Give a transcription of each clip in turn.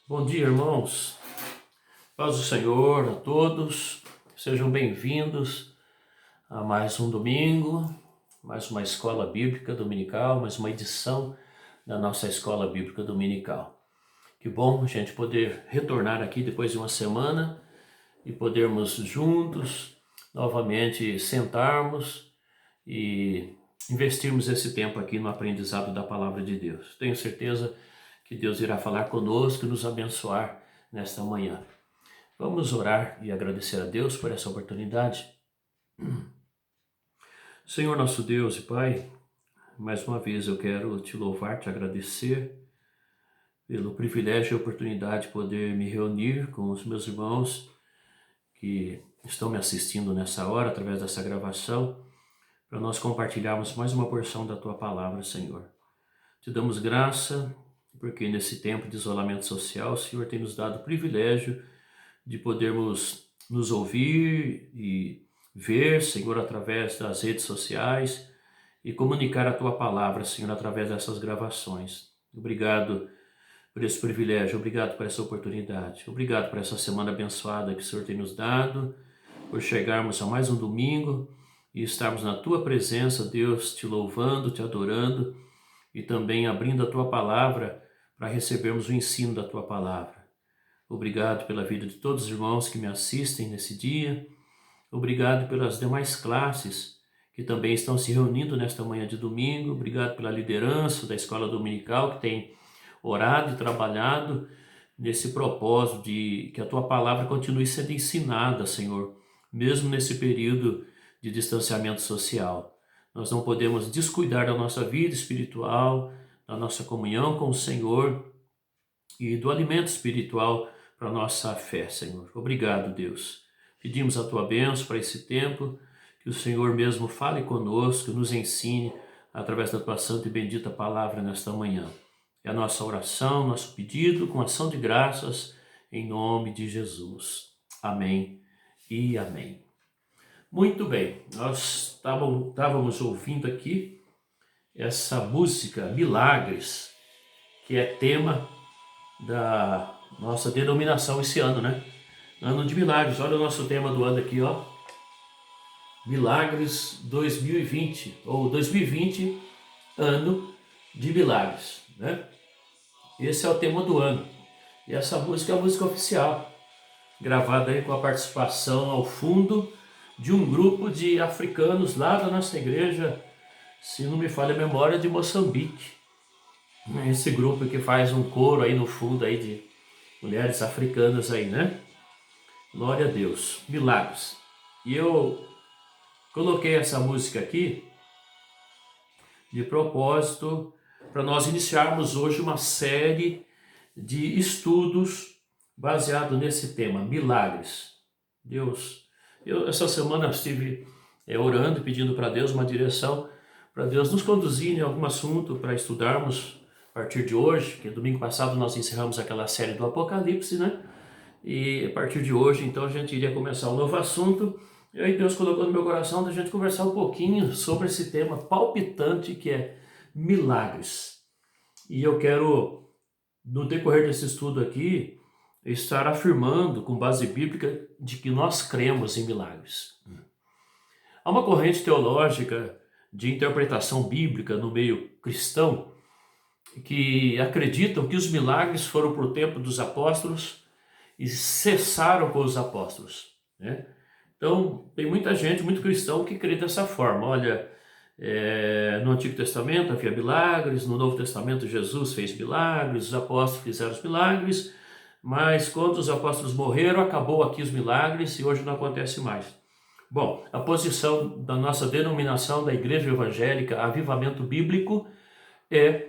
Bom dia, irmãos. Paz do Senhor a todos. Sejam bem-vindos a mais um domingo, mais uma escola bíblica dominical, mais uma edição da nossa escola bíblica dominical. Que bom a gente poder retornar aqui depois de uma semana e podermos juntos novamente sentarmos e investirmos esse tempo aqui no aprendizado da palavra de Deus. Tenho certeza que Deus irá falar conosco e nos abençoar nesta manhã. Vamos orar e agradecer a Deus por essa oportunidade. Senhor nosso Deus e Pai, mais uma vez eu quero te louvar, te agradecer pelo privilégio e oportunidade de poder me reunir com os meus irmãos que estão me assistindo nessa hora, através dessa gravação, para nós compartilharmos mais uma porção da Tua Palavra, Senhor. Te damos graça, porque nesse tempo de isolamento social, o Senhor tem nos dado o privilégio de podermos nos ouvir e ver, Senhor, através das redes sociais e comunicar a Tua Palavra, Senhor, através dessas gravações. Obrigado por esse privilégio, obrigado por essa oportunidade, obrigado por essa semana abençoada que o Senhor tem nos dado, por chegarmos a mais um domingo e estarmos na Tua presença, Deus, te louvando, te adorando e também abrindo a Tua Palavra para recebermos o ensino da Tua Palavra. Obrigado pela vida de todos os irmãos que me assistem nesse dia. Obrigado pelas demais classes que também estão se reunindo nesta manhã de domingo. Obrigado pela liderança da escola dominical que tem orado e trabalhado nesse propósito de que a Tua Palavra continue sendo ensinada, Senhor, mesmo nesse período de distanciamento social. Nós não podemos descuidar da nossa vida espiritual, da nossa comunhão com o Senhor e do alimento espiritual para a nossa fé, Senhor. Obrigado, Deus. Pedimos a Tua bênção para esse tempo, que o Senhor mesmo fale conosco, nos ensine através da Tua santa e bendita palavra nesta manhã. É a nossa oração, nosso pedido, com ação de graças, em nome de Jesus. Amém e amém. Muito bem, nós estávamos ouvindo aqui essa música Milagres, que é tema da nossa denominação esse ano, né? Ano de milagres. Olha o nosso tema do ano aqui, ó. Milagres 2020, ou 2020, ano de milagres, né? Esse é o tema do ano. E essa música é a música oficial, gravada aí com a participação ao fundo de um grupo de africanos lá da nossa igreja, se não me falha a memória, de Moçambique. Esse grupo que faz um coro aí no fundo aí de mulheres africanas aí, né? Glória a Deus. Milagres. E eu coloquei essa música aqui de propósito para nós iniciarmos hoje uma série de estudos baseado nesse tema, milagres. Deus, eu essa semana estive orando e pedindo para Deus uma direção, para Deus nos conduzir em algum assunto para estudarmos a partir de hoje, que domingo passado nós encerramos aquela série do Apocalipse, né? E a partir de hoje, então, a gente iria começar um novo assunto. E aí Deus colocou no meu coração da gente conversar um pouquinho sobre esse tema palpitante que é milagres. E eu quero, no decorrer desse estudo aqui, estar afirmando com base bíblica de que nós cremos em milagres. Há uma corrente teológica de interpretação bíblica no meio cristão que acreditam que os milagres foram para o tempo dos apóstolos e cessaram com os apóstolos, né? Então, tem muita gente, muito cristão que crê dessa forma. Olha, no Antigo Testamento havia milagres, no Novo Testamento Jesus fez milagres, os apóstolos fizeram os milagres, mas quando os apóstolos morreram, acabou aqui os milagres e hoje não acontece mais. Bom, a posição da nossa denominação da Igreja Evangélica Avivamento Bíblico é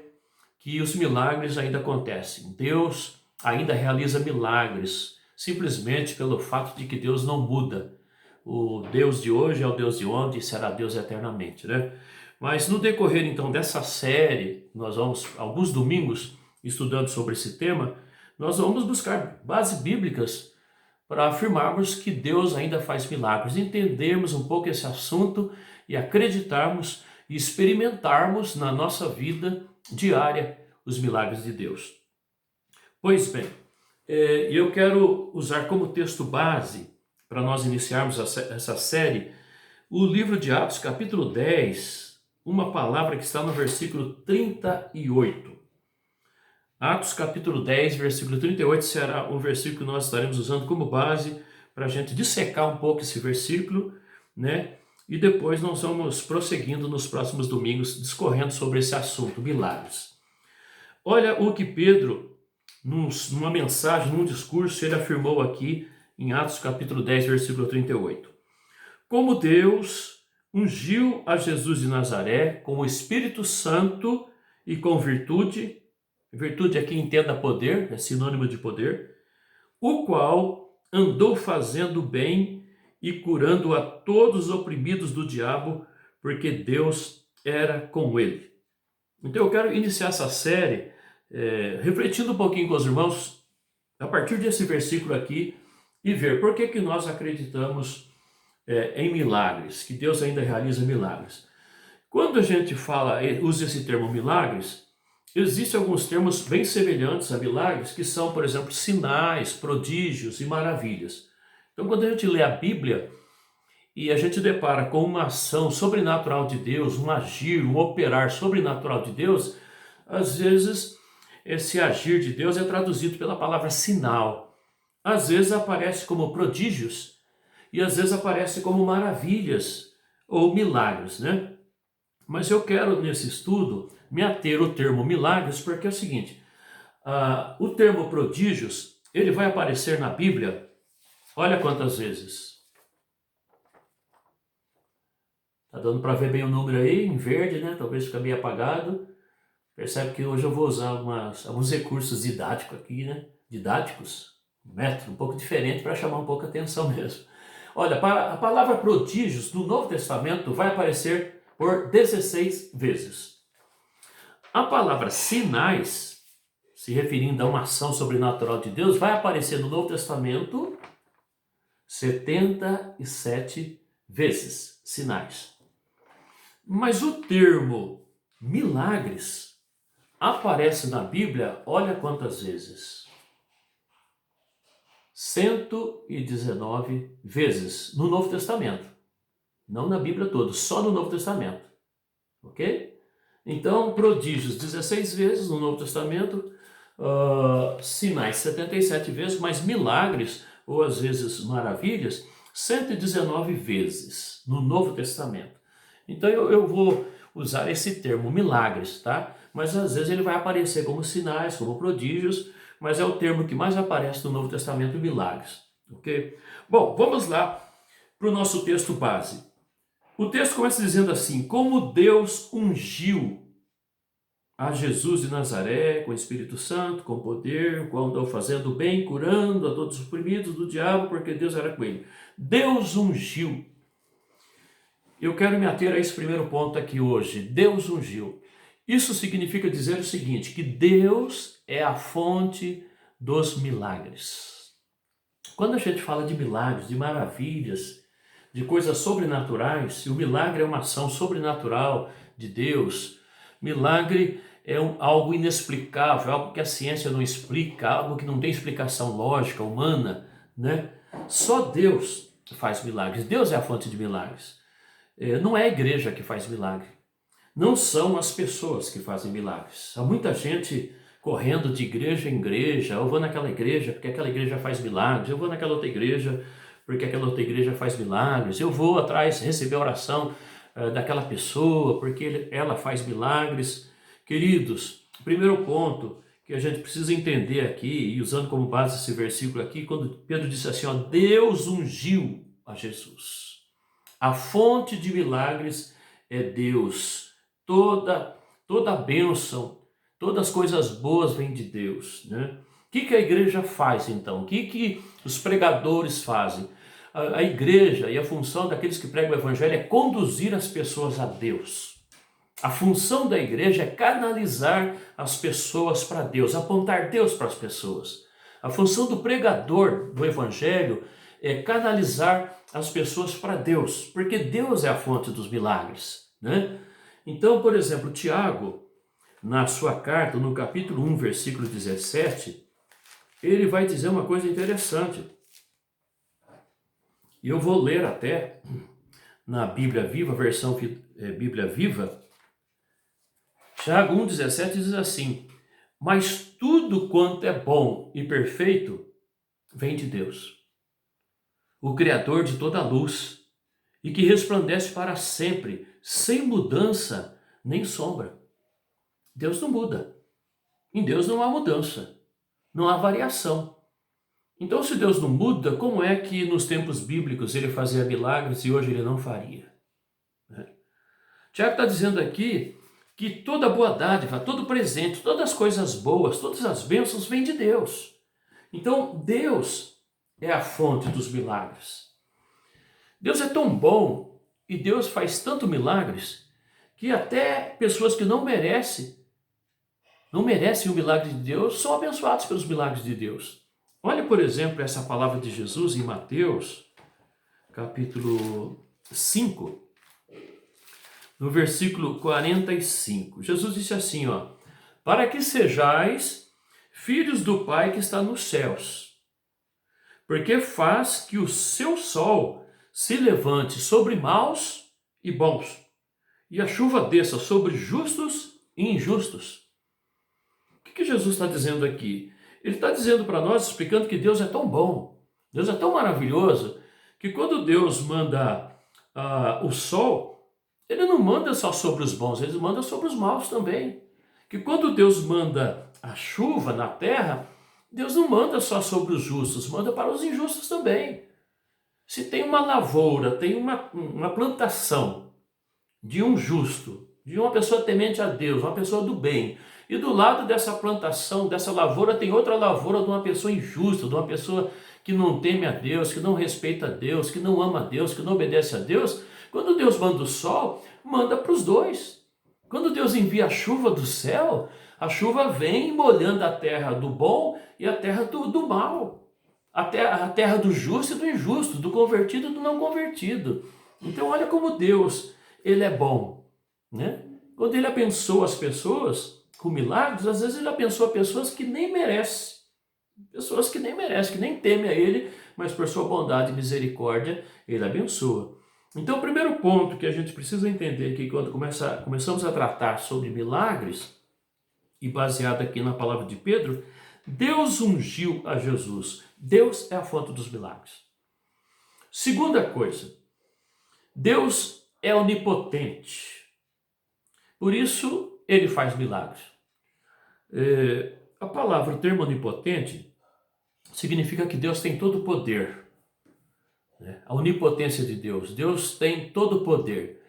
que os milagres ainda acontecem. Deus ainda realiza milagres, simplesmente pelo fato de que Deus não muda. O Deus de hoje é o Deus de ontem e será Deus eternamente, né? Mas no decorrer então dessa série, nós vamos alguns domingos estudando sobre esse tema, nós vamos buscar bases bíblicas para afirmarmos que Deus ainda faz milagres, entendermos um pouco esse assunto e acreditarmos e experimentarmos na nossa vida diária os milagres de Deus. Pois bem, E eu quero usar como texto base, para nós iniciarmos essa série, o livro de Atos, capítulo 10, uma palavra que está no versículo 38. Atos, capítulo 10, versículo 38, será um versículo que nós estaremos usando como base para a gente dissecar um pouco esse versículo, né? E depois nós vamos prosseguindo nos próximos domingos, discorrendo sobre esse assunto, milagres. Olha o que Pedro, numa mensagem, num discurso, ele afirmou aqui em Atos capítulo 10, versículo 38. Como Deus ungiu a Jesus de Nazaré com o Espírito Santo e com virtude aqui entenda poder, é sinônimo de poder, o qual andou fazendo bem e curando a todos os oprimidos do diabo, porque Deus era com ele. Então eu quero iniciar essa série refletindo um pouquinho com os irmãos a partir desse versículo aqui e ver por que nós acreditamos em milagres, que Deus ainda realiza milagres. Quando a gente usa esse termo milagres, existem alguns termos bem semelhantes a milagres, que são, por exemplo, sinais, prodígios e maravilhas. Então, quando a gente lê a Bíblia e a gente depara com uma ação sobrenatural de Deus, um agir, um operar sobrenatural de Deus, às vezes esse agir de Deus é traduzido pela palavra sinal. Às vezes aparece como prodígios e às vezes aparece como maravilhas ou milagres, né? Mas eu quero, nesse estudo, me ater ao termo milagres, porque é o seguinte, o termo prodígios, ele vai aparecer na Bíblia, olha quantas vezes. Tá dando para ver bem o número aí, em verde, né? Talvez fique meio apagado. Percebe que hoje eu vou usar alguns recursos didáticos aqui, né? Didáticos, um método um pouco diferente para chamar um pouco a atenção mesmo. Olha, a palavra prodígios no Novo Testamento vai aparecer por 16 vezes. A palavra sinais, se referindo a uma ação sobrenatural de Deus, vai aparecer no Novo Testamento 77 vezes, sinais. Mas o termo milagres aparece na Bíblia, olha quantas vezes. 119 vezes no Novo Testamento. Não na Bíblia toda, só no Novo Testamento. Ok? Então, prodígios 16 vezes no Novo Testamento, sinais 77 vezes, mas milagres, ou às vezes maravilhas, 119 vezes no Novo Testamento. Então eu vou usar esse termo milagres, tá? Mas às vezes ele vai aparecer como sinais, como prodígios, mas é o termo que mais aparece no Novo Testamento, milagres. Ok? Bom, vamos lá para o nosso texto base. O texto começa dizendo assim: como Deus ungiu a Jesus de Nazaré com o Espírito Santo, com poder, qual andou fazendo bem, curando a todos os oprimidos do diabo, porque Deus era com ele. Deus ungiu. Eu quero me ater a esse primeiro ponto aqui hoje. Deus ungiu. Isso significa dizer o seguinte, que Deus é a fonte dos milagres. Quando a gente fala de milagres, de maravilhas, de coisas sobrenaturais, se o milagre é uma ação sobrenatural de Deus, milagre é algo inexplicável, algo que a ciência não explica, algo que não tem explicação lógica, humana, né? Só Deus faz milagres, Deus é a fonte de milagres. Não é a igreja que faz milagre, não são as pessoas que fazem milagres. Há muita gente correndo de igreja em igreja, eu vou naquela igreja porque aquela igreja faz milagres, eu vou naquela outra igreja porque aquela outra igreja faz milagres, eu vou atrás receber a oração daquela pessoa porque ela faz milagres. Queridos, o primeiro ponto que a gente precisa entender aqui, e usando como base esse versículo aqui, quando Pedro disse assim, ó, Deus ungiu a Jesus. A fonte de milagres é Deus. Toda bênção, todas as coisas boas vêm de Deus, né? O que a igreja faz então? O que os pregadores fazem? A igreja e a função daqueles que pregam o evangelho é conduzir as pessoas a Deus. A função da igreja é canalizar as pessoas para Deus, apontar Deus para as pessoas. A função do pregador do evangelho é canalizar as pessoas para Deus, porque Deus é a fonte dos milagres, né? Então, por exemplo, Tiago, na sua carta, no capítulo 1, versículo 17, ele vai dizer uma coisa interessante. E eu vou ler até na Bíblia Viva, versão Bíblia Viva, Tiago 1,17 diz assim: mas tudo quanto é bom e perfeito vem de Deus, o Criador de toda a luz, e que resplandece para sempre, sem mudança nem sombra. Deus não muda. Em Deus não há mudança, não há variação. Então, se Deus não muda, como é que nos tempos bíblicos ele fazia milagres e hoje ele não faria? Tiago está dizendo aqui que toda boa dádiva, todo presente, todas as coisas boas, todas as bênçãos vêm de Deus. Então, Deus é a fonte dos milagres. Deus é tão bom e Deus faz tanto milagres que até pessoas que não merecem o milagre de Deus, são abençoados pelos milagres de Deus. Olha, por exemplo, essa palavra de Jesus em Mateus, capítulo 5, no versículo 45. Jesus disse assim, para que sejais filhos do Pai que está nos céus, porque faz que o seu sol se levante sobre maus e bons, e a chuva desça sobre justos e injustos. O que Jesus está dizendo aqui? Ele está dizendo para nós, explicando que Deus é tão bom, Deus é tão maravilhoso, que quando Deus manda o sol, ele não manda só sobre os bons, ele manda sobre os maus também. Que quando Deus manda a chuva na terra, Deus não manda só sobre os justos, manda para os injustos também. Se tem uma lavoura, tem uma plantação de um justo, de uma pessoa temente a Deus, uma pessoa do bem, e do lado dessa plantação, dessa lavoura, tem outra lavoura de uma pessoa injusta, de uma pessoa que não teme a Deus, que não respeita a Deus, que não ama a Deus, que não obedece a Deus. Quando Deus manda o sol, manda para os dois. Quando Deus envia a chuva do céu, a chuva vem molhando a terra do bom e a terra do mal. A terra do justo e do injusto, do convertido e do não convertido. Então olha como Deus, ele é bom, né? Quando ele abençoa as pessoas com milagres, às vezes ele abençoa pessoas que nem merecem. Pessoas que nem merecem, que nem temem a ele, mas por sua bondade e misericórdia, ele abençoa. Então o primeiro ponto que a gente precisa entender aqui, quando começamos a tratar sobre milagres, e baseado aqui na palavra de Pedro, Deus ungiu a Jesus. Deus é a fonte dos milagres. Segunda coisa, Deus é onipotente. Por isso, ele faz milagres. A palavra, o termo onipotente, significa que Deus tem todo o poder. A onipotência de Deus. Deus tem todo o poder.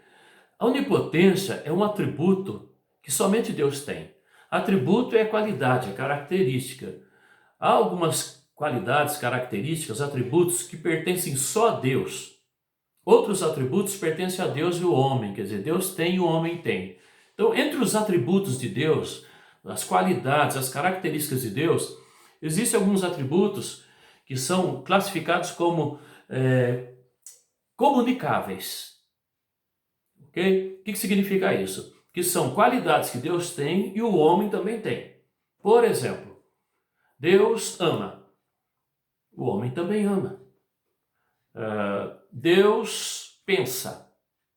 A onipotência é um atributo que somente Deus tem. Atributo é qualidade, é característica. Há algumas qualidades, características, atributos que pertencem só a Deus. Outros atributos pertencem a Deus e o homem, quer dizer, Deus tem e o homem tem. Então, entre os atributos de Deus, as qualidades, as características de Deus, existem alguns atributos que são classificados como comunicáveis. Ok? O que significa isso? Que são qualidades que Deus tem e o homem também tem. Por exemplo, Deus ama, o homem também ama. Deus pensa,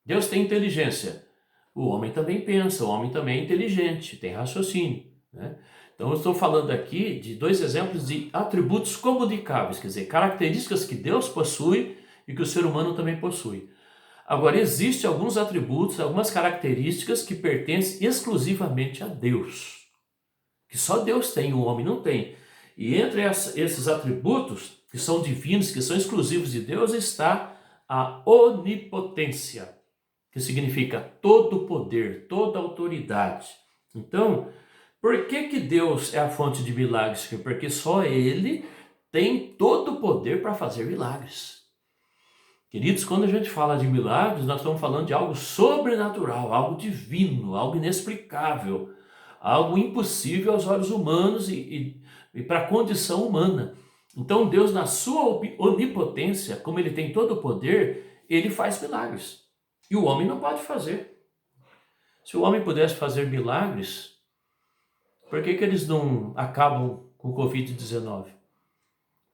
Deus tem inteligência, o homem também pensa, o homem também é inteligente, tem raciocínio, né? Então eu estou falando aqui de dois exemplos de atributos comunicáveis, quer dizer, características que Deus possui e que o ser humano também possui. Agora, existem alguns atributos, algumas características que pertencem exclusivamente a Deus, que só Deus tem, o homem não tem. E entre esses atributos, que são divinos, que são exclusivos de Deus, está a onipotência, que significa todo poder, toda autoridade. Então, por que Deus é a fonte de milagres? Porque só Ele tem todo o poder para fazer milagres. Queridos, quando a gente fala de milagres, nós estamos falando de algo sobrenatural, algo divino, algo inexplicável, algo impossível aos olhos humanos e para a condição humana. Então Deus, na sua onipotência, como Ele tem todo o poder, Ele faz milagres. E o homem não pode fazer. Se o homem pudesse fazer milagres, por que eles não acabam com o Covid-19?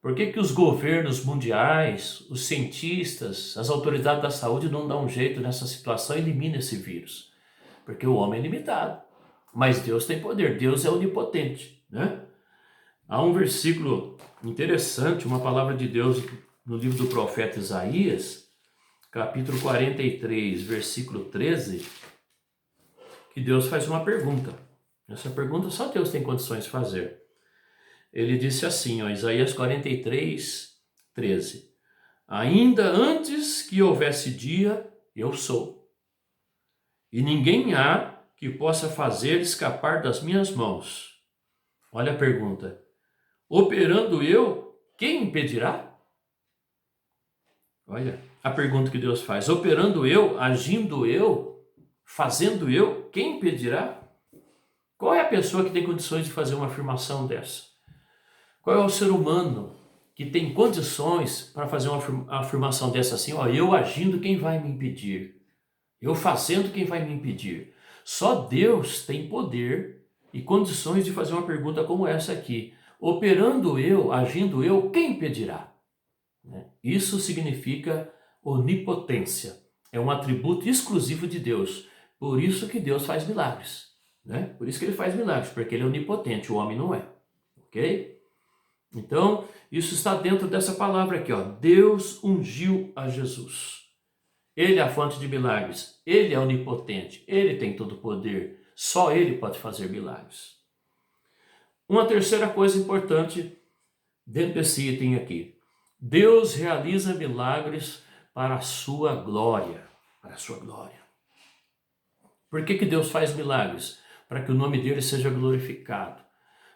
Por que que os governos mundiais, os cientistas, as autoridades da saúde não dão um jeito nessa situação e eliminam esse vírus? Porque o homem é limitado, mas Deus tem poder, Deus é onipotente, né? Há um versículo interessante, uma palavra de Deus no livro do profeta Isaías, capítulo 43, versículo 13, que Deus faz uma pergunta. Essa pergunta só Deus tem condições de fazer. Ele disse assim, ó, Isaías 43, 13. Ainda antes que houvesse dia, eu sou. E ninguém há que possa fazer escapar das minhas mãos. Olha a pergunta. Operando eu, quem impedirá? Olha a pergunta que Deus faz. Operando eu, agindo eu, fazendo eu, quem impedirá? Qual é a pessoa que tem condições de fazer uma afirmação dessa? Qual é o ser humano que tem condições para fazer uma afirmação dessa assim? Ó, eu agindo, quem vai me impedir? Eu fazendo, quem vai me impedir? Só Deus tem poder e condições de fazer uma pergunta como essa aqui. Operando eu, agindo eu, quem impedirá? Isso significa onipotência. É um atributo exclusivo de Deus. Por isso que Deus faz milagres. Né? Por isso que ele faz milagres, porque ele é onipotente, o homem não é. Ok? Então, isso está dentro dessa palavra aqui, ó. Deus ungiu a Jesus. Ele é a fonte de milagres. Ele é onipotente. Ele tem todo o poder. Só ele pode fazer milagres. Uma terceira coisa importante dentro desse item aqui. Deus realiza milagres para a sua glória. Para a sua glória. Por que Deus faz milagres? Para que o nome dele seja glorificado.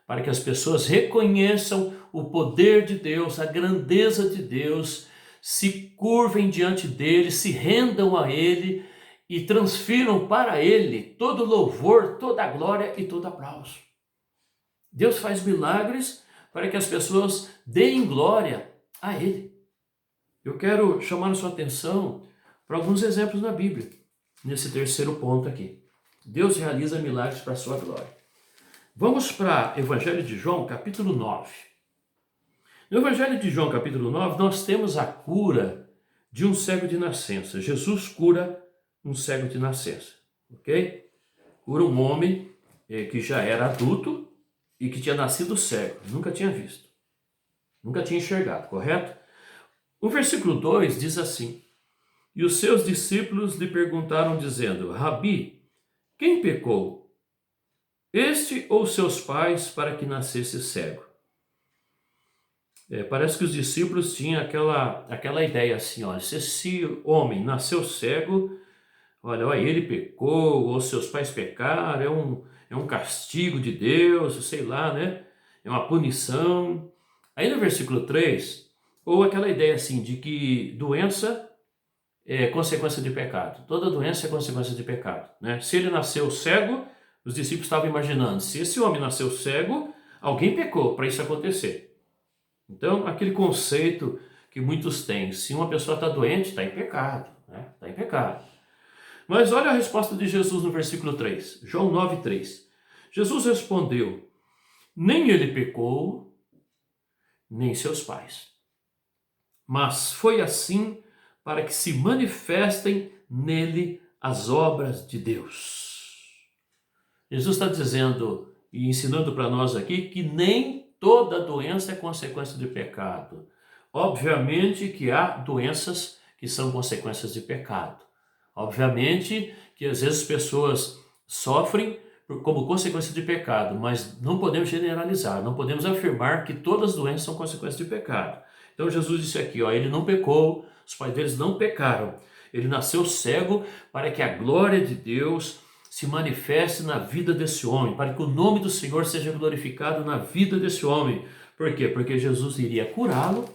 Para que as pessoas reconheçam o poder de Deus, a grandeza de Deus, se curvem diante dele, se rendam a ele e transfiram para ele todo louvor, toda glória e todo aplauso. Deus faz milagres para que as pessoas deem glória a ele. Eu quero chamar a sua atenção para alguns exemplos na Bíblia, nesse terceiro ponto aqui. Deus realiza milagres para a sua glória. Vamos para Evangelho de João, capítulo 9. No Evangelho de João, capítulo 9, nós temos a cura de um cego de nascença. Jesus cura um cego de nascença, ok? Cura um homem que já era adulto e que tinha nascido cego, nunca tinha visto, nunca tinha enxergado, correto? O versículo 2 diz assim, e os seus discípulos lhe perguntaram dizendo, Rabi, quem pecou, este ou seus pais, para que nascesse cego? Parece que os discípulos tinham aquela ideia assim, olha, se esse homem nasceu cego, olha, ele pecou, ou seus pais pecaram, é um castigo de Deus, sei lá, né? É uma punição. Aí no versículo 3, ou aquela ideia assim, de que doença é consequência de pecado. Toda doença é consequência de pecado, né? Se ele nasceu cego, os discípulos estavam imaginando, se esse homem nasceu cego, alguém pecou para isso acontecer. Então, aquele conceito que muitos têm, se uma pessoa está doente, está em pecado, né? Está em pecado. Mas olha a resposta de Jesus no versículo 3, João 9:3. Jesus respondeu, nem ele pecou, nem seus pais, mas foi assim para que se manifestem nele as obras de Deus. Jesus está dizendo e ensinando para nós aqui que nem toda doença é consequência de pecado. Obviamente que há doenças que são consequências de pecado. Obviamente que às vezes pessoas sofrem como consequência de pecado, mas não podemos generalizar, não podemos afirmar que todas as doenças são consequências de pecado. Então Jesus disse aqui, ele não pecou, os pais deles não pecaram. Ele nasceu cego para que a glória de Deus se manifeste na vida desse homem, para que o nome do Senhor seja glorificado na vida desse homem. Por quê? Porque Jesus iria curá-lo,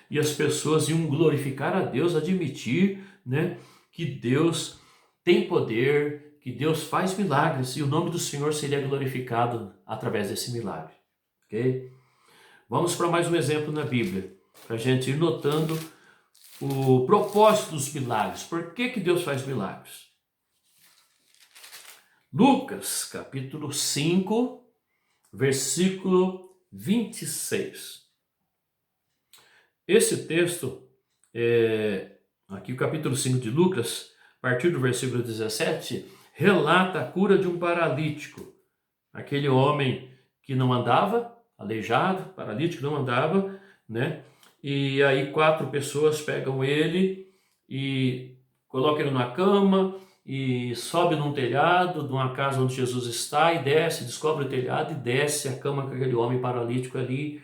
e as pessoas iam glorificar a Deus, admitir, né, que Deus tem poder, que Deus faz milagres e o nome do Senhor seria glorificado através desse milagre. Ok? Vamos para mais um exemplo na Bíblia, para a gente ir notando o propósito dos milagres. Por que Deus faz milagres? Lucas, capítulo 5, versículo 26. Esse texto, aqui o capítulo 5 de Lucas, a partir do versículo 17, relata a cura de um paralítico. Aquele homem que não andava, aleijado, paralítico, não andava, né? E aí 4 pessoas pegam ele e colocam ele na cama e sobe num telhado de uma casa onde Jesus está e desce, descobre o telhado e desce a cama com aquele homem paralítico ali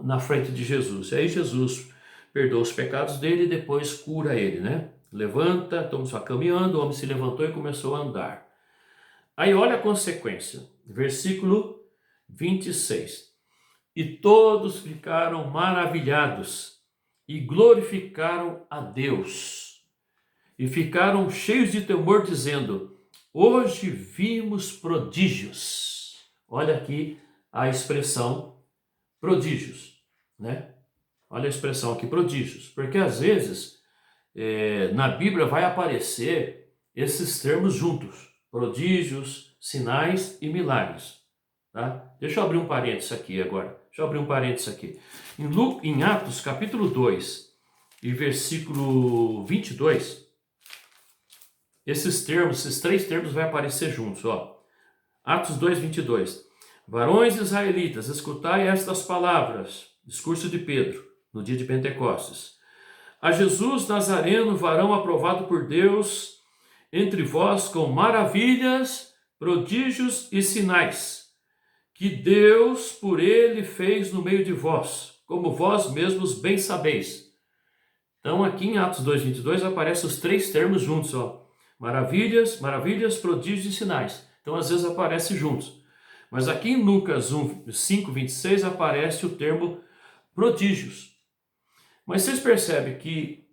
na frente de Jesus. E aí Jesus perdoa os pecados dele e depois cura ele, né? Levanta, toma sua cama e anda, o homem se levantou e começou a andar. Aí olha a consequência, versículo 26. E todos ficaram maravilhados e glorificaram a Deus. E ficaram cheios de temor, dizendo: hoje vimos prodígios. Olha aqui a expressão prodígios, né? Olha a expressão aqui, prodígios. Porque às vezes na Bíblia vai aparecer esses termos juntos: prodígios, sinais e milagres. Tá? Deixa eu abrir um parênteses aqui agora. Em Atos, capítulo 2 e versículo 22, esses 3 termos vão aparecer juntos. Ó. Atos 2, 22. Varões israelitas, escutai estas palavras. Discurso de Pedro, no dia de Pentecostes. A Jesus Nazareno, varão aprovado por Deus, entre vós com maravilhas, prodígios e sinais, que Deus por ele fez no meio de vós, como vós mesmos bem sabeis. Então aqui em Atos 2:22 aparecem os 3 termos juntos, ó. Maravilhas, prodígios e sinais. Então às vezes aparece juntos. Mas aqui em Lucas 5:26 aparece o termo prodígios. Mas vocês percebem que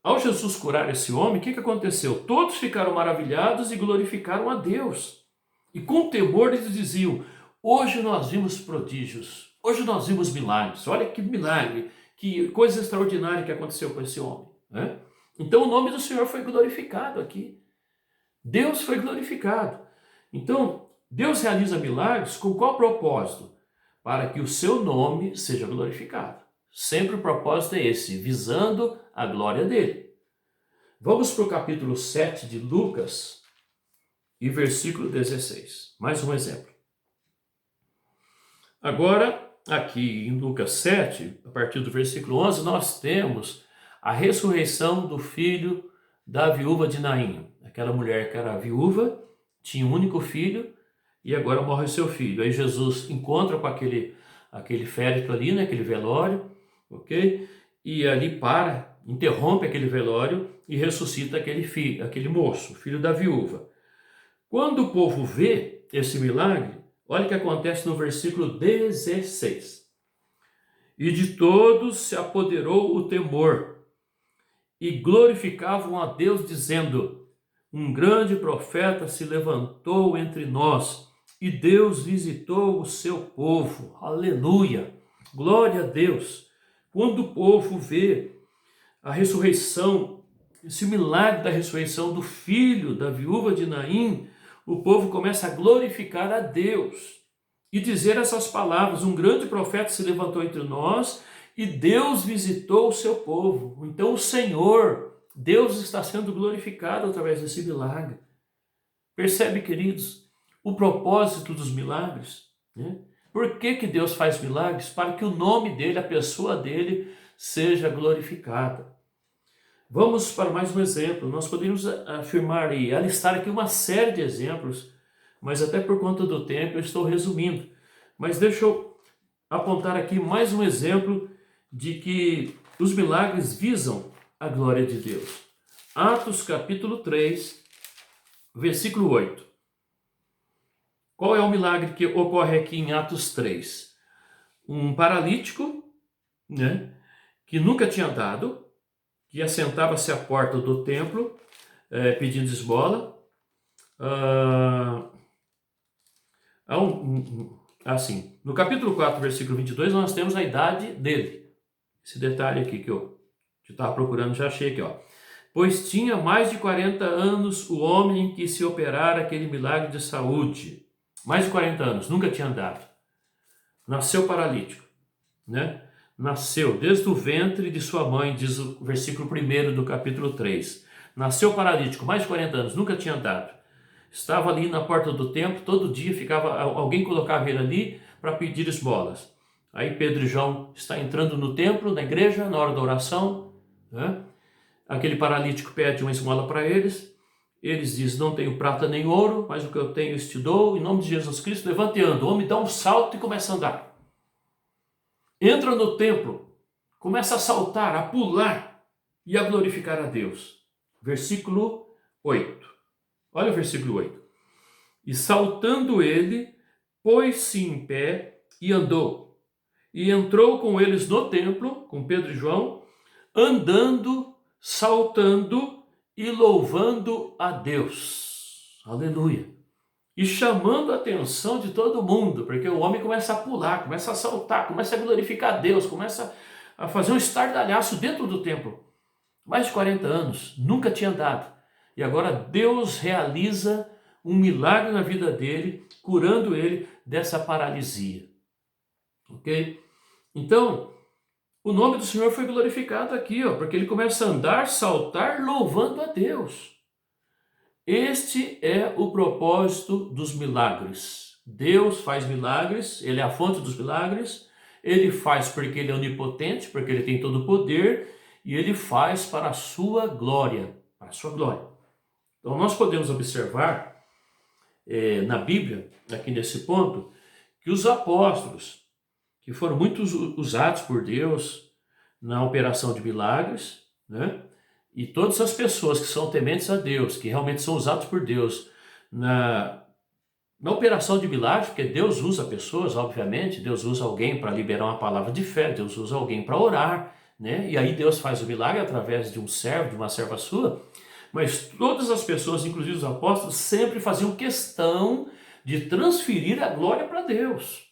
ao Jesus curar esse homem, o que aconteceu? Todos ficaram maravilhados e glorificaram a Deus. E com temor eles diziam: hoje nós vimos prodígios, hoje nós vimos milagres. Olha que milagre, que coisa extraordinária que aconteceu com esse homem, né? Então o nome do Senhor foi glorificado aqui. Deus foi glorificado. Então, Deus realiza milagres com qual propósito? Para que o seu nome seja glorificado. Sempre o propósito é esse, visando a glória dele. Vamos para o capítulo 7 de Lucas e versículo 16. Mais um exemplo. Agora, aqui em Lucas 7, a partir do versículo 11, nós temos a ressurreição do filho da viúva de Naim. Aquela mulher que era viúva, tinha um único filho e agora morre seu filho. Aí Jesus encontra com aquele féretro ali, né, aquele velório, ok? E ali interrompe aquele velório e ressuscita aquele moço, filho da viúva. Quando o povo vê esse milagre, olha o que acontece no versículo 16. E de todos se apoderou o temor, e glorificavam a Deus, dizendo: um grande profeta se levantou entre nós, e Deus visitou o seu povo. Aleluia! Glória a Deus! Quando o povo vê a ressurreição, esse milagre da ressurreição do filho da viúva de Naim, o povo começa a glorificar a Deus e dizer essas palavras: um grande profeta se levantou entre nós e Deus visitou o seu povo. Então o Senhor, Deus está sendo glorificado através desse milagre. Percebe, queridos, o propósito dos milagres, né? Por que Deus faz milagres? Para que o nome dele, a pessoa dele, seja glorificada. Vamos para mais um exemplo. Nós podemos afirmar e alistar aqui uma série de exemplos, mas até por conta do tempo eu estou resumindo. Mas deixa eu apontar aqui mais um exemplo de que os milagres visam a glória de Deus. Atos capítulo 3, versículo 8. Qual é o milagre que ocorre aqui em Atos 3? Um paralítico, né, que nunca tinha andado, que assentava-se à porta do templo, pedindo esmola. Assim, no capítulo 4, versículo 22, nós temos a idade dele. Esse detalhe aqui que eu estava procurando, já achei aqui, ó. Pois tinha mais de 40 anos o homem em que se operara aquele milagre de saúde. Mais de 40 anos, nunca tinha andado. nasceu paralítico, né? Nasceu desde o ventre de sua mãe, diz o versículo 1 do capítulo 3. Nasceu paralítico, mais de 40 anos, nunca tinha andado. Estava ali na porta do templo, todo dia ficava, alguém colocava ele ali para pedir esmolas. Aí Pedro e João está entrando no templo, na igreja, na hora da oração, né? Aquele paralítico pede uma esmola para eles. Eles dizem, não tenho prata nem ouro, mas o que eu tenho eu te dou. Em nome de Jesus Cristo, levanta e anda. O homem dá um salto e começa a andar. Entra no templo, começa a saltar, a pular e a glorificar a Deus. Versículo 8. Olha o versículo 8. E saltando ele, pôs-se em pé e andou. E entrou com eles no templo, com Pedro e João, andando, saltando e louvando a Deus. Aleluia. E chamando a atenção de todo mundo, porque o homem começa a pular, começa a saltar, começa a glorificar a Deus, começa a fazer um estardalhaço dentro do templo. Mais de 40 anos, nunca tinha andado. E agora Deus realiza um milagre na vida dele, curando ele dessa paralisia. Ok? Então, o nome do Senhor foi glorificado aqui, ó, porque ele começa a andar, saltar, louvando a Deus. Este é o propósito dos milagres. Deus faz milagres, ele é a fonte dos milagres, ele faz porque ele é onipotente, porque ele tem todo o poder, e ele faz para a sua glória, para a sua glória. Então nós podemos observar na Bíblia, aqui nesse ponto, que os apóstolos, que foram muito usados por Deus na operação de milagres, né? E todas as pessoas que são tementes a Deus, que realmente são usados por Deus na operação de milagres, porque Deus usa pessoas, obviamente, Deus usa alguém para liberar uma palavra de fé, Deus usa alguém para orar, né? E aí Deus faz o milagre através de um servo, de uma serva sua, mas todas as pessoas, inclusive os apóstolos, sempre faziam questão de transferir a glória para Deus.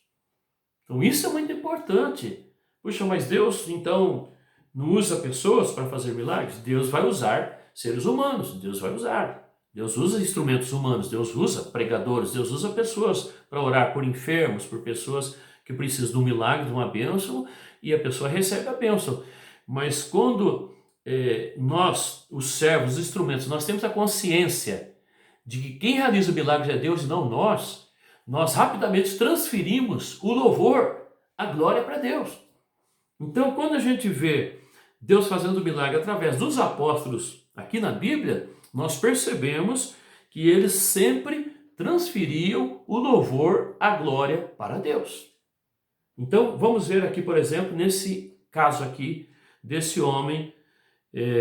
Então isso é muito importante. Puxa, mas Deus, então, não usa pessoas para fazer milagres? Deus vai usar seres humanos, Deus vai usar. Deus usa instrumentos humanos, Deus usa pregadores, Deus usa pessoas para orar por enfermos, por pessoas que precisam de um milagre, de uma bênção, e a pessoa recebe a bênção. Mas quando nós, os servos, os instrumentos, nós temos a consciência de que quem realiza o milagre é Deus e não nós rapidamente transferimos o louvor, a glória para Deus. Então, quando a gente vê Deus fazendo o milagre através dos apóstolos aqui na Bíblia, nós percebemos que eles sempre transferiam o louvor, a glória para Deus. Então, vamos ver aqui, por exemplo, nesse caso aqui, desse homem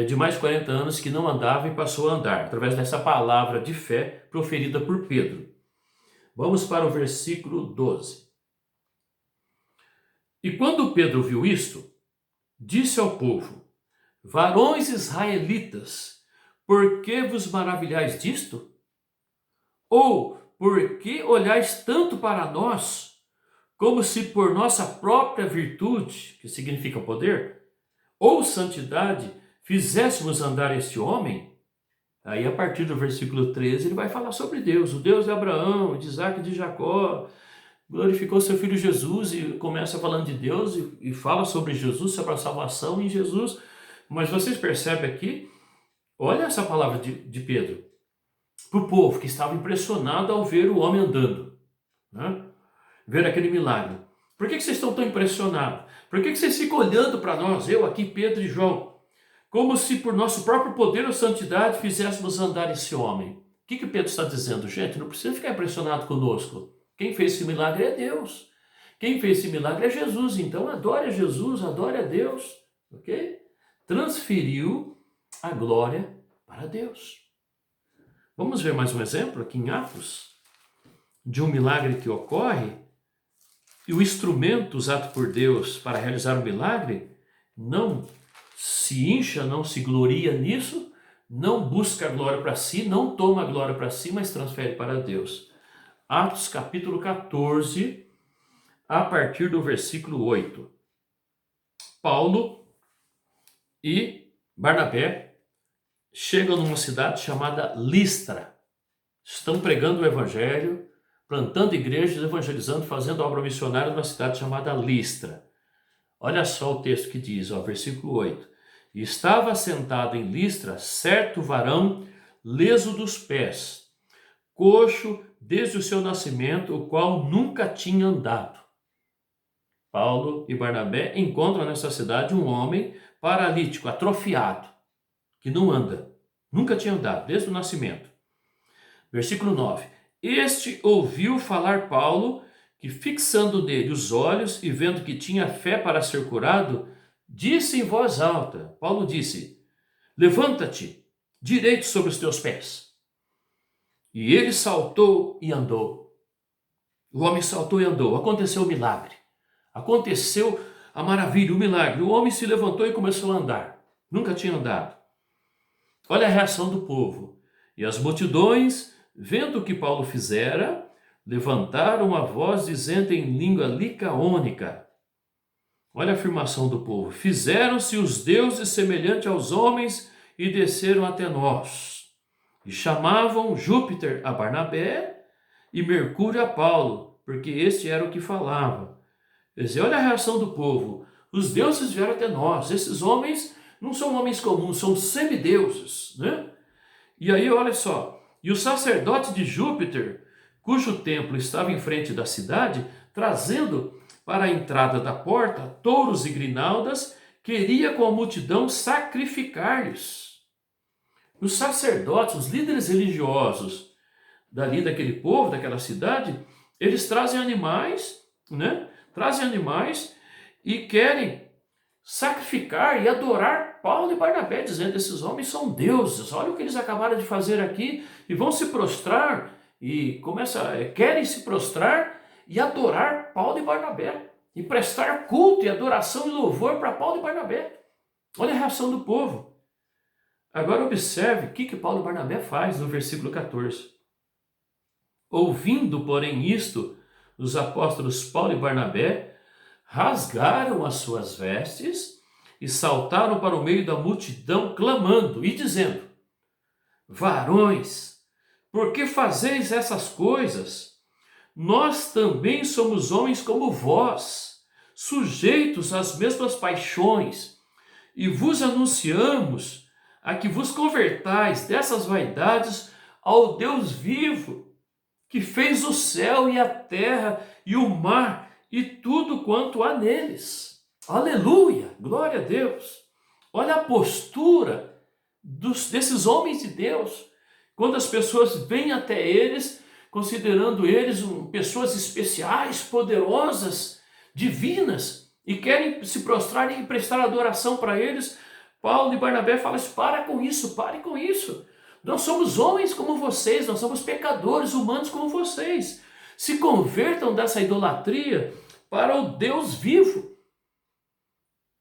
de mais de 40 anos que não andava e passou a andar, através dessa palavra de fé proferida por Pedro. Vamos para o versículo 12. E quando Pedro viu isto, disse ao povo: varões israelitas, por que vos maravilhais disto? Ou por que olhais tanto para nós, como se por nossa própria virtude, que significa poder, ou santidade, fizéssemos andar este homem? Aí a partir do versículo 13 ele vai falar sobre Deus, o Deus de Abraão, de Isaac e de Jacó, glorificou seu filho Jesus e começa falando de Deus e fala sobre Jesus, sobre a salvação em Jesus. Mas vocês percebem aqui, olha essa palavra de Pedro, para o povo que estava impressionado ao ver o homem andando, né? Ver aquele milagre. Por que vocês estão tão impressionados? Por que vocês ficam olhando para nós, eu aqui, Pedro e João, como se por nosso próprio poder ou santidade fizéssemos andar esse homem? O que Pedro está dizendo? Gente, não precisa ficar impressionado conosco. Quem fez esse milagre é Deus. Quem fez esse milagre é Jesus. Então adore a Jesus, adore a Deus. Ok? Transferiu a glória para Deus. Vamos ver mais um exemplo aqui em Atos, de um milagre que ocorre, e o instrumento usado por Deus para realizar o milagre não se incha, não se gloria nisso, não busca a glória para si, não toma a glória para si, mas transfere para Deus. Atos capítulo 14, a partir do versículo 8. Paulo e Barnabé chegam numa cidade chamada Listra. Estão pregando o evangelho, plantando igrejas, evangelizando, fazendo obra missionária numa cidade chamada Listra. Olha só o texto que diz, ó, versículo 8. E estava sentado em Listra certo varão leso dos pés, coxo desde o seu nascimento, o qual nunca tinha andado. Paulo e Barnabé encontram nessa cidade um homem paralítico, atrofiado, que não anda, nunca tinha andado, desde o nascimento. Versículo 9. Este ouviu falar Paulo, que fixando nele os olhos e vendo que tinha fé para ser curado, disse em voz alta, Paulo disse, levanta-te, direito sobre os teus pés. E ele saltou e andou. O homem saltou e andou, aconteceu o milagre. Aconteceu a maravilha, o milagre. O homem se levantou e começou a andar. Nunca tinha andado. Olha a reação do povo. E as multidões, vendo o que Paulo fizera, levantaram a voz dizendo em língua licaônica. Olha a afirmação do povo. Fizeram-se os deuses semelhantes aos homens e desceram até nós. E chamavam Júpiter a Barnabé e Mercúrio a Paulo, porque este era o que falava. Quer dizer, olha a reação do povo. Os deuses vieram até nós. Esses homens não são homens comuns, são semideuses, né? E aí, olha só. E o sacerdote de Júpiter, cujo templo estava em frente da cidade, trazendo para a entrada da porta touros e grinaldas, queria com a multidão sacrificar-lhes. Os sacerdotes, os líderes religiosos dali daquele povo, daquela cidade, eles trazem animais, né? Trazem animais e querem sacrificar e adorar Paulo e Barnabé, dizendo, esses homens são deuses, olha o que eles acabaram de fazer aqui, e vão se prostrar, e querem se prostrar e adorar Paulo e Barnabé, e prestar culto e adoração e louvor para Paulo e Barnabé. Olha a reação do povo. Agora observe o que Paulo e Barnabé faz no versículo 14. Ouvindo, porém, isto, os apóstolos Paulo e Barnabé rasgaram as suas vestes e saltaram para o meio da multidão, clamando e dizendo, varões, por que fazeis essas coisas? Nós também somos homens como vós, sujeitos às mesmas paixões, e vos anunciamos a que vos convertais dessas vaidades ao Deus vivo, que fez o céu e a terra e o mar e tudo quanto há neles. Aleluia! Glória a Deus! Olha a postura desses homens de Deus, quando as pessoas vêm até eles, considerando eles pessoas especiais, poderosas, divinas, e querem se prostrar e prestar adoração para eles, Paulo e Barnabé falam, para com isso, pare com isso. Nós somos homens como vocês, nós somos pecadores humanos como vocês. Se convertam dessa idolatria para o Deus vivo.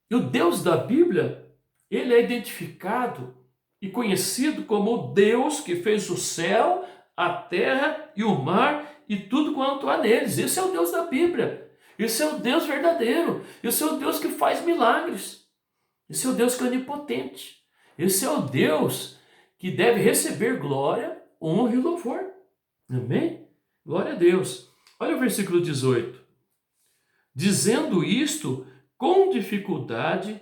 E o Deus da Bíblia, ele é identificado e conhecido como o Deus que fez o céu, a terra e o mar e tudo quanto há neles. Esse é o Deus da Bíblia. Esse é o Deus verdadeiro. Esse é o Deus que faz milagres. Esse é o Deus que é onipotente. Esse é o Deus que deve receber glória, honra e louvor. Amém? Glória a Deus. Olha o versículo 18. Dizendo isto, com dificuldade,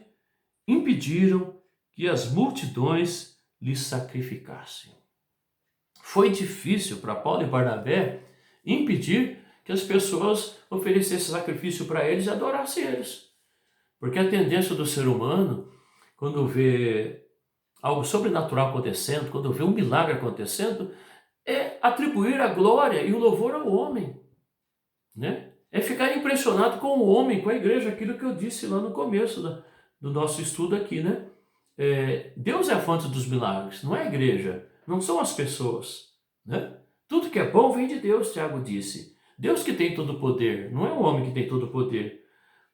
impediram que as multidões lhe sacrificassem. Foi difícil para Paulo e Barnabé impedir que as pessoas oferecessem sacrifício para eles e adorassem eles. Porque a tendência do ser humano, quando vê algo sobrenatural acontecendo, quando vê um milagre acontecendo, é atribuir a glória e o louvor ao homem, né? É ficar impressionado com o homem, com a igreja, aquilo que eu disse lá no começo do nosso estudo aqui, né? Deus é a fonte dos milagres, não é a igreja, não são as pessoas, né? Tudo que é bom vem de Deus, Tiago disse. Deus que tem todo o poder, não é o homem que tem todo o poder.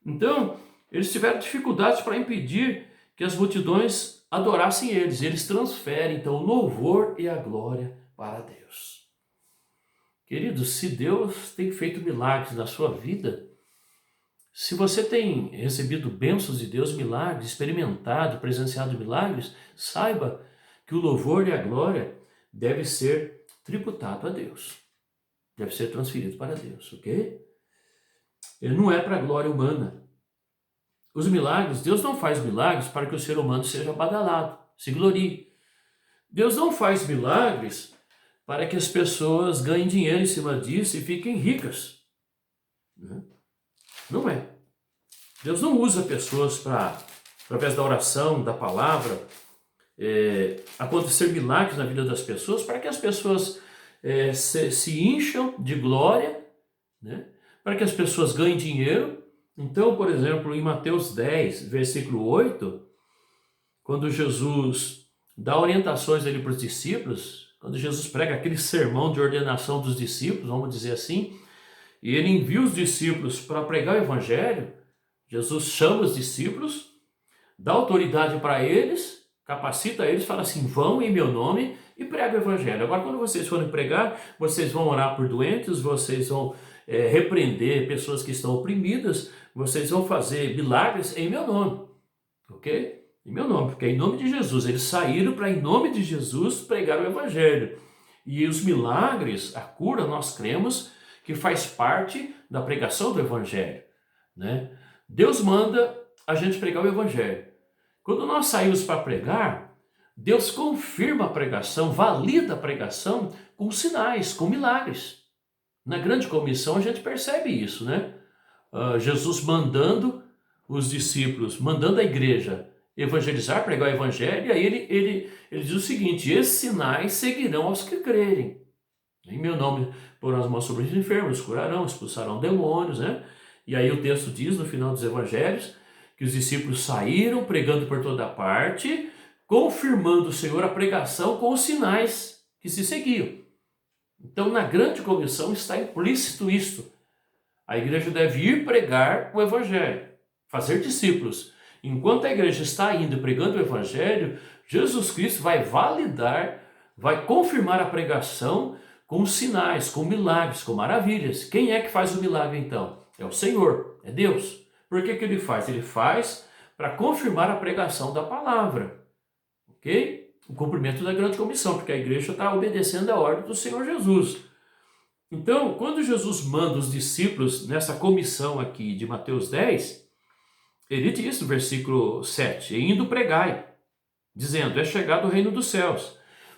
Então, eles tiveram dificuldades para impedir que as multidões adorassem eles. Eles transferem, então, o louvor e a glória para Deus. Queridos, se Deus tem feito milagres na sua vida, se você tem recebido bênçãos de Deus, milagres, experimentado, presenciado milagres, saiba que o louvor e a glória deve ser tributado a Deus. deve ser transferido para Deus, ok? Ele não é para a glória humana. Os milagres, Deus não faz milagres para que o ser humano seja badalado, se glorie. Deus não faz milagres para que as pessoas ganhem dinheiro em cima disso e fiquem ricas. Né? Não é. Deus não usa pessoas para, através da oração, da palavra, acontecer milagres na vida das pessoas para que as pessoas se incham de glória, né? Para que as pessoas ganhem dinheiro. Então, por exemplo, em Mateus 10, versículo 8, quando Jesus dá orientações dele para os discípulos, quando Jesus prega aquele sermão de ordenação dos discípulos, vamos dizer assim, e ele envia os discípulos para pregar o evangelho, Jesus chama os discípulos, dá autoridade para eles, capacita eles, fala assim, vão em meu nome e prega o evangelho. Agora, quando vocês forem pregar, vocês vão orar por doentes, vocês vão repreender pessoas que estão oprimidas, vocês vão fazer milagres em meu nome, ok? Em meu nome, porque é em nome de Jesus. Eles saíram para, em nome de Jesus, pregar o evangelho. E os milagres, a cura, nós cremos que faz parte da pregação do evangelho, né? Deus manda a gente pregar o evangelho. Quando nós saímos para pregar, Deus confirma a pregação, valida a pregação com sinais, com milagres. Na grande comissão a gente percebe isso, né? Jesus mandando os discípulos, mandando a igreja evangelizar, pregar o evangelho, e aí ele diz o seguinte, esses sinais seguirão aos que crerem. Em meu nome porão as mãos sobre os enfermos, curarão, expulsarão demônios, né? E aí o texto diz no final dos evangelhos que os discípulos saíram pregando por toda parte, confirmando o Senhor a pregação com os sinais que se seguiam. Então, na grande comissão está implícito isto. A igreja deve ir pregar o evangelho, fazer discípulos. Enquanto a igreja está indo pregando o evangelho, Jesus Cristo vai validar, vai confirmar a pregação com sinais, com milagres, com maravilhas. Quem é que faz o milagre então? É o Senhor, é Deus. Por que ele faz? Ele faz para confirmar a pregação da palavra, ok? O cumprimento da grande comissão, porque a igreja está obedecendo a ordem do Senhor Jesus. Então, quando Jesus manda os discípulos nessa comissão aqui de Mateus 10, ele diz no versículo 7, indo pregai, dizendo, é chegado o reino dos céus.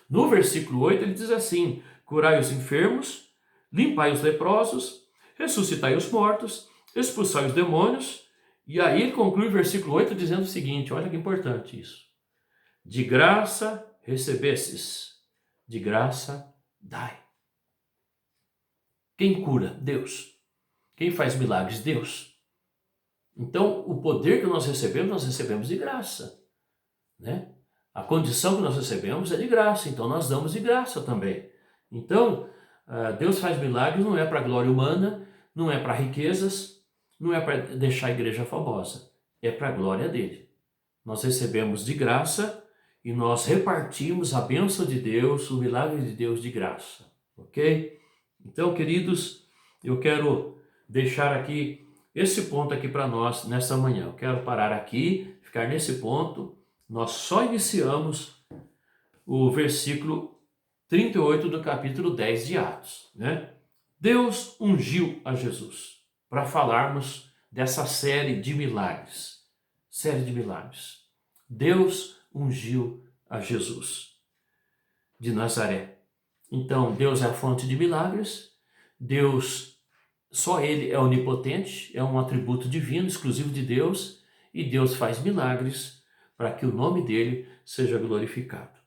No versículo 8 ele diz assim, curai os enfermos, limpai os leprosos, ressuscitai os mortos, expulsai os demônios. E aí ele conclui o versículo 8 dizendo o seguinte, olha que importante isso. De graça recebestes, de graça dai. Quem cura? Deus. Quem faz milagres? Deus. Então, o poder que nós recebemos de graça, né? A condição que nós recebemos é de graça, então nós damos de graça também. Então, Deus faz milagres não é para glória humana, não é para riquezas, não é para deixar a igreja famosa, é para a glória dele. Nós recebemos de graça e nós repartimos a bênção de Deus, o milagre de Deus de graça, ok? Então, queridos, eu quero deixar aqui esse ponto aqui para nós nessa manhã. Eu quero parar aqui, ficar nesse ponto. Nós só iniciamos o versículo 38 do capítulo 10 de Atos, né? Deus ungiu a Jesus para falarmos dessa série de milagres. Série de milagres. Deus ungiu a Jesus de Nazaré. Então, Deus é a fonte de milagres. Deus, só Ele é onipotente, é um atributo divino, exclusivo de Deus. E Deus faz milagres para que o nome dele seja glorificado.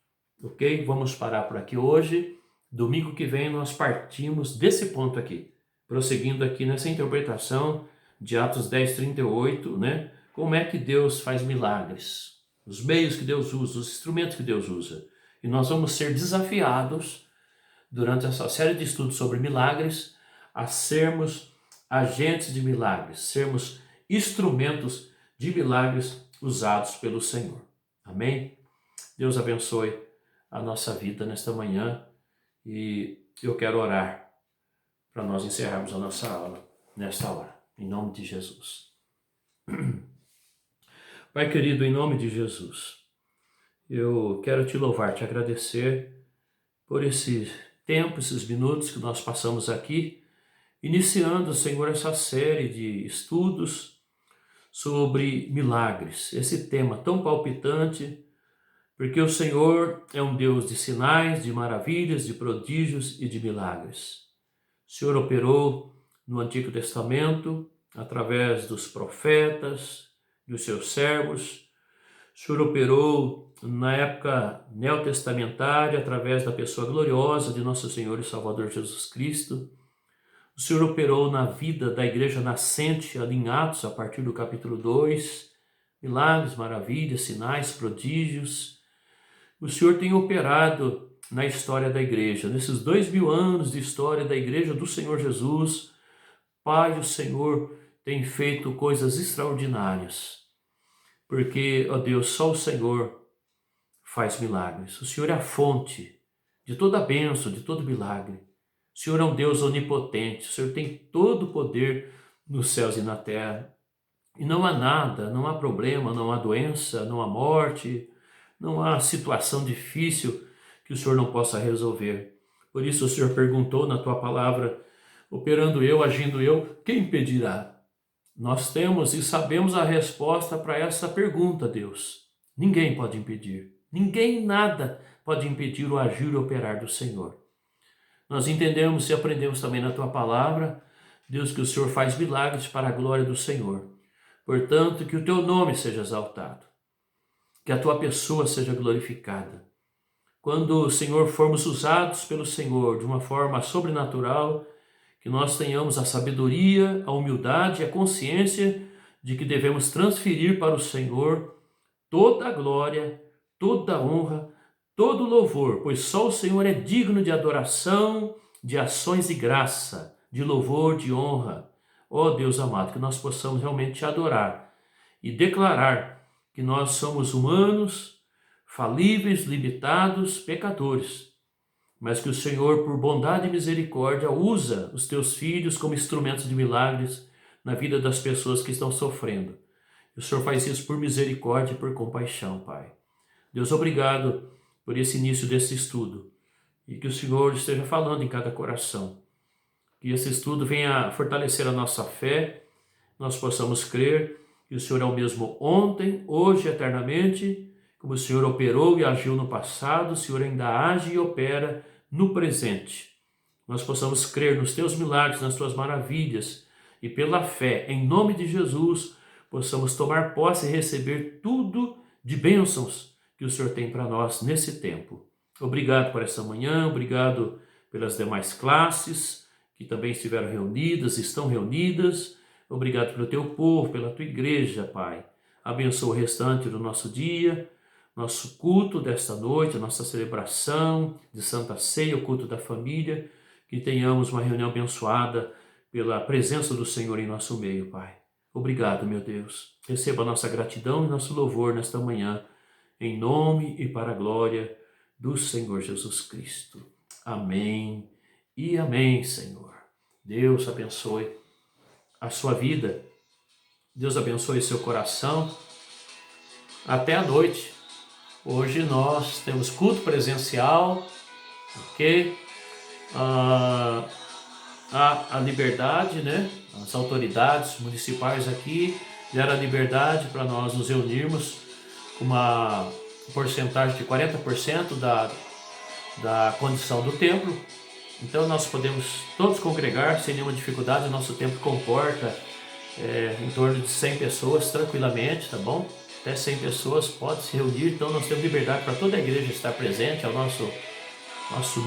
Ok? Vamos parar por aqui hoje. Domingo que vem nós partimos desse ponto aqui, prosseguindo aqui nessa interpretação de Atos 10, 38, né? Como é que Deus faz milagres? Os meios que Deus usa, os instrumentos que Deus usa. E nós vamos ser desafiados, durante essa série de estudos sobre milagres, a sermos agentes de milagres, sermos instrumentos de milagres usados pelo Senhor. Amém? Deus abençoe a nossa vida nesta manhã e eu quero orar para nós encerrarmos a nossa aula nesta hora, em nome de Jesus. Pai querido, em nome de Jesus, eu quero te louvar, te agradecer por esse tempo, esses minutos que nós passamos aqui, iniciando, Senhor, essa série de estudos sobre milagres, esse tema tão palpitante, porque o Senhor é um Deus de sinais, de maravilhas, de prodígios e de milagres. O Senhor operou no Antigo Testamento, através dos profetas, dos seus servos. O Senhor operou na época neotestamentária, através da pessoa gloriosa de nosso Senhor e Salvador Jesus Cristo. O Senhor operou na vida da igreja nascente, ali em Atos, a partir do capítulo 2, milagres, maravilhas, sinais, prodígios. O Senhor tem operado na história da igreja, nesses 2000 anos de história da igreja do Senhor Jesus. Pai, o Senhor tem feito coisas extraordinárias, porque, ó Deus, só o Senhor faz milagres. O Senhor é a fonte de toda a bênção, de todo milagre. O Senhor é um Deus onipotente, o Senhor tem todo o poder nos céus e na terra. E não há nada, não há problema, não há doença, não há morte, não há situação difícil que o Senhor não possa resolver. Por isso o Senhor perguntou na tua palavra: operando eu, agindo eu, quem impedirá? Nós temos e sabemos a resposta para essa pergunta, Deus. Ninguém pode impedir. Ninguém, nada pode impedir o agir e operar do Senhor. Nós entendemos e aprendemos também na tua palavra, Deus, que o Senhor faz milagres para a glória do Senhor. Portanto, que o teu nome seja exaltado, que a tua pessoa seja glorificada. Quando, Senhor, formos usados pelo Senhor de uma forma sobrenatural, que nós tenhamos a sabedoria, a humildade e a consciência de que devemos transferir para o Senhor toda a glória, toda a honra, todo o louvor, pois só o Senhor é digno de adoração, de ações de graça, de louvor, de honra. Ó Deus amado, que nós possamos realmente te adorar e declarar que nós somos humanos, falíveis, limitados, pecadores, mas que o Senhor, por bondade e misericórdia, usa os teus filhos como instrumentos de milagres na vida das pessoas que estão sofrendo. E o Senhor faz isso por misericórdia e por compaixão, Pai. Deus, obrigado por esse início desse estudo e que o Senhor esteja falando em cada coração. Que esse estudo venha fortalecer a nossa fé, nós possamos crer que o Senhor é o mesmo ontem, hoje e eternamente. Como o Senhor operou e agiu no passado, o Senhor ainda age e opera no presente. Nós possamos crer nos teus milagres, nas tuas maravilhas, e pela fé, em nome de Jesus, possamos tomar posse e receber tudo de bênçãos que o Senhor tem para nós nesse tempo. Obrigado por essa manhã, obrigado pelas demais classes que também estiveram reunidas, estão reunidas. Obrigado pelo teu povo, pela tua igreja, Pai. Abençoa o restante do nosso dia, nosso culto desta noite, a nossa celebração de Santa Ceia, o culto da família, que tenhamos uma reunião abençoada pela presença do Senhor em nosso meio, Pai. Obrigado, meu Deus. Receba a nossa gratidão e nosso louvor nesta manhã, em nome e para a glória do Senhor Jesus Cristo. Amém e amém, Senhor. Deus abençoe a sua vida. Deus abençoe seu coração. Até a noite. Hoje nós temos culto presencial, ok? A liberdade, né? As autoridades municipais aqui deram a liberdade para nós nos reunirmos com uma porcentagem de 40% da condição do templo. Então nós podemos todos congregar sem nenhuma dificuldade. O nosso templo comporta em torno de 100 pessoas tranquilamente, tá bom? Até 100 pessoas podem se reunir, então nós temos liberdade para toda a igreja estar presente. É o nosso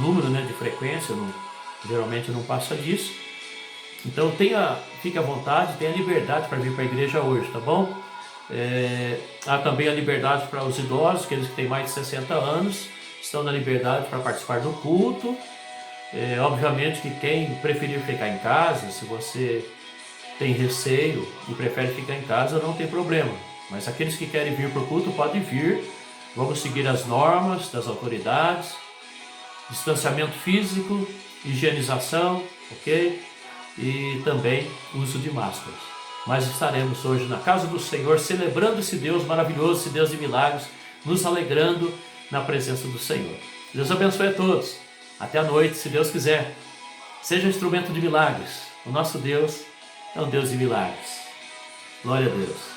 número, né, de frequência, geralmente não passa disso. Então fique à vontade, tenha liberdade para vir para a igreja hoje, tá bom? Há também a liberdade para os idosos, aqueles que têm mais de 60 anos, estão na liberdade para participar do culto. Obviamente que quem preferir ficar em casa, se você tem receio e prefere ficar em casa, não tem problema. Mas aqueles que querem vir para o culto podem vir. Vamos seguir as normas das autoridades, distanciamento físico, higienização, ok? E também uso de máscaras. Mas estaremos hoje na casa do Senhor, celebrando esse Deus maravilhoso, esse Deus de milagres, nos alegrando na presença do Senhor. Deus abençoe a todos. Até a noite, se Deus quiser. Seja um instrumento de milagres. O nosso Deus é um Deus de milagres. Glória a Deus.